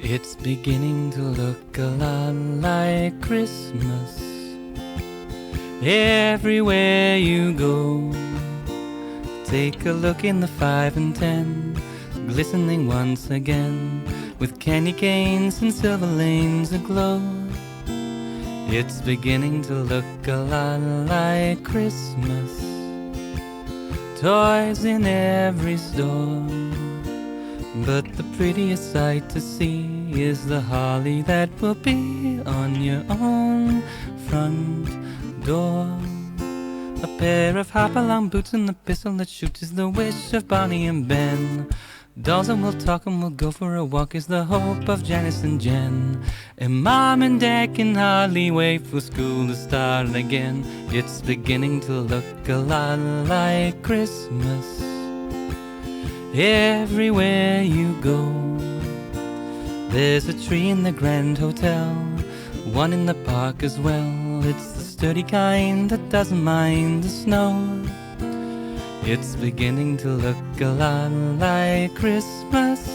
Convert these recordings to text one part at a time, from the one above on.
It's beginning to look a lot like Christmas everywhere you go. Take a look in the 5 and 10, glistening once again, with candy canes and silver lanes aglow. It's beginning to look a lot like Christmas, toys in every store. But the prettiest sight to see is the holly that will be on your own front door. A pair of hop-along boots and a pistol that shoots is the wish of Bonnie and Ben. Dolls and we'll talk and we'll go for a walk is the hope of Janice and Jen. And Mom and Dad can hardly wait for school to start again. It's beginning to look a lot like Christmas everywhere you go. There's a tree in the Grand Hotel, one in the park as well. It's the sturdy kind that doesn't mind the snow. It's beginning to look a lot like Christmas.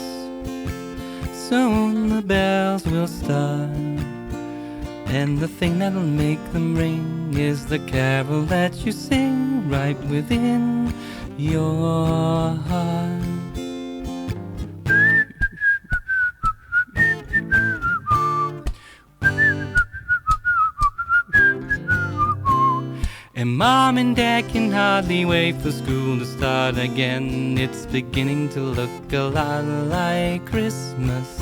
Soon the bells will start, and the thing that'll make them ring is the carol that you sing right within your heart. And Mom and Dad can hardly wait for school to start again. It's beginning to look a lot like Christmas,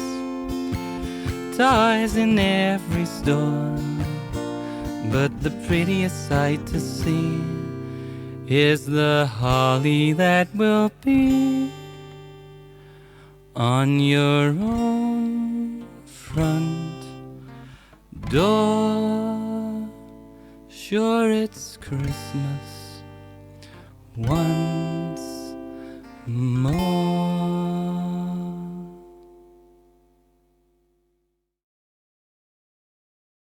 toys in every store. But the prettiest sight to see is the holly that will be on your own front door. Sure, it's Christmas once more.